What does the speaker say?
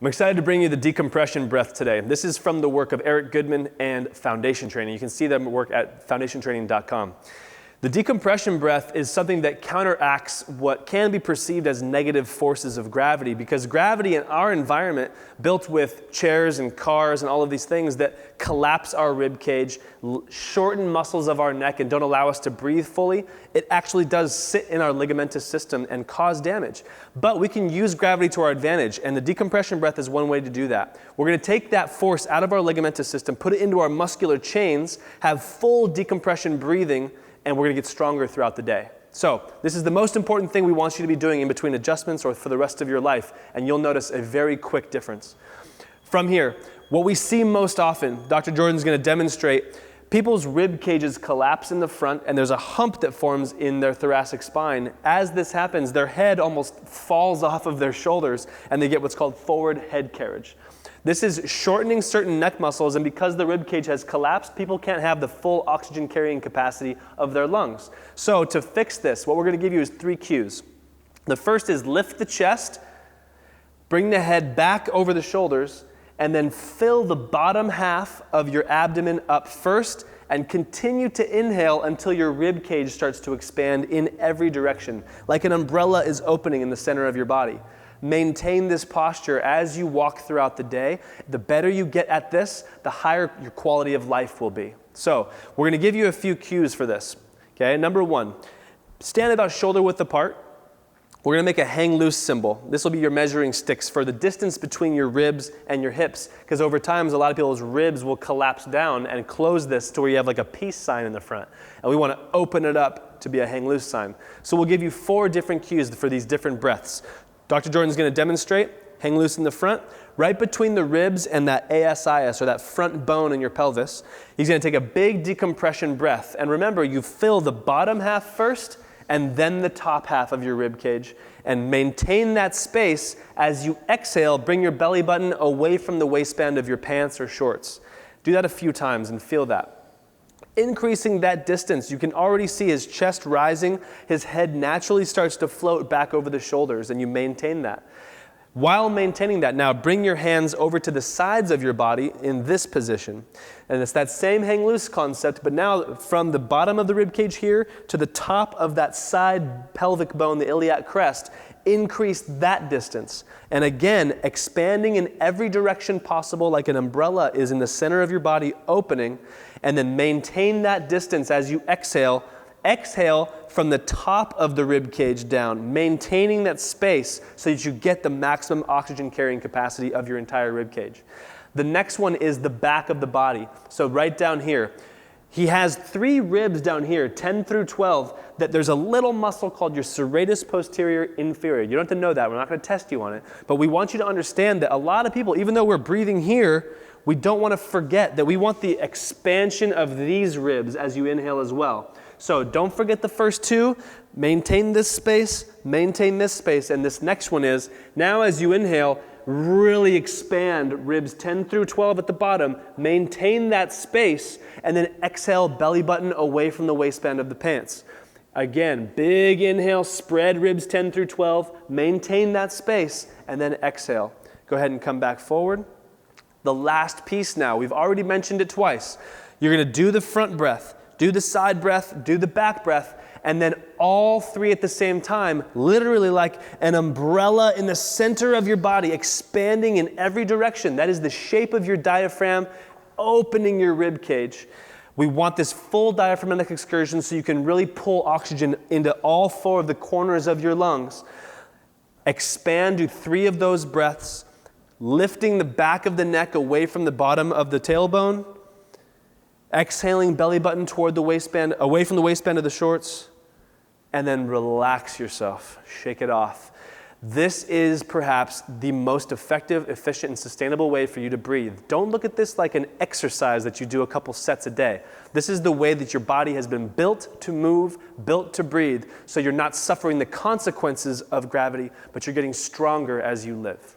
I'm excited to bring you the decompression breath today. This is from the work of Eric Goodman and Foundation Training. You can see them at work at foundationtraining.com. The decompression breath is something that counteracts what can be perceived as negative forces of gravity, because gravity in our environment, built with chairs and cars and all of these things that collapse our rib cage, shorten muscles of our neck and don't allow us to breathe fully, it actually does sit in our ligamentous system and cause damage. But we can use gravity to our advantage, and the decompression breath is one way to do that. We're going to take that force out of our ligamentous system, put it into our muscular chains, have full decompression breathing, and we're going to get stronger throughout the day. So this is the most important thing we want you to be doing in between adjustments or for the rest of your life, and you'll notice a very quick difference. From here, what we see most often, Dr. Jordan's going to demonstrate, people's rib cages collapse in the front and there's a hump that forms in their thoracic spine. As this happens, their head almost falls off of their shoulders and they get what's called forward head carriage. This is shortening certain neck muscles, and because the rib cage has collapsed, people can't have the full oxygen carrying capacity of their lungs. So to fix this, what we're going to give you is 3 cues. The first is lift the chest, bring the head back over the shoulders, and then fill the bottom half of your abdomen up first, and continue to inhale until your rib cage starts to expand in every direction, like an umbrella is opening in the center of your body. Maintain this posture as you walk throughout the day. The better you get at this, the higher your quality of life will be. So we're going to give you a few cues for this. Okay, number 1, stand about shoulder width apart. We're going to make a hang loose symbol. This will be your measuring sticks for the distance between your ribs and your hips, because over time a lot of people's ribs will collapse down and close this to where you have like a peace sign in the front. And we want to open it up to be a hang loose sign. So we'll give you 4 different cues for these different breaths. Dr. Jordan's going to demonstrate, hang loose in the front, right between the ribs and that ASIS, or that front bone in your pelvis. He's going to take a big decompression breath. And remember, you fill the bottom half first and then the top half of your rib cage. And maintain that space. As you exhale, bring your belly button away from the waistband of your pants or shorts. Do that a few times and feel that. Increasing that distance, you can already see his chest rising, his head naturally starts to float back over the shoulders, and you maintain that. While maintaining that, now bring your hands over to the sides of your body in this position. And it's that same hang loose concept, but now from the bottom of the rib cage here to the top of that side pelvic bone, the iliac crest, increase that distance. And again, expanding in every direction possible, like an umbrella is in the center of your body opening, and then maintain that distance as you exhale. Exhale from the top of the rib cage down, maintaining that space so that you get the maximum oxygen carrying capacity of your entire rib cage. The next one is the back of the body. So right down here, he has 3 ribs down here, 10 through 12, that there's a little muscle called your serratus posterior inferior. You don't have to know that. We're not going to test you on it. But we want you to understand that a lot of people, even though we're breathing here, we don't want to forget that we want the expansion of these ribs as you inhale as well. So don't forget the first 2. Maintain this space, and this next one is, now as you inhale, really expand ribs 10 through 12 at the bottom, maintain that space, and then exhale belly button away from the waistband of the pants. Again, big inhale, spread ribs 10 through 12, maintain that space, and then exhale. Go ahead and come back forward. The last piece now, we've already mentioned it twice. You're going to do the front breath, do the side breath, do the back breath, and then all 3 at the same time, literally like an umbrella in the center of your body, expanding in every direction. That is the shape of your diaphragm, opening your rib cage. We want this full diaphragmatic excursion so you can really pull oxygen into all 4 of the corners of your lungs. Expand, do 3 of those breaths, lifting the back of the neck away from the bottom of the tailbone, exhaling belly button toward the waistband, away from the waistband of the shorts, and then relax yourself, shake it off. This is perhaps the most effective, efficient, and sustainable way for you to breathe. Don't look at this like an exercise that you do a couple sets a day. This is the way that your body has been built to move, built to breathe, so you're not suffering the consequences of gravity, but you're getting stronger as you live.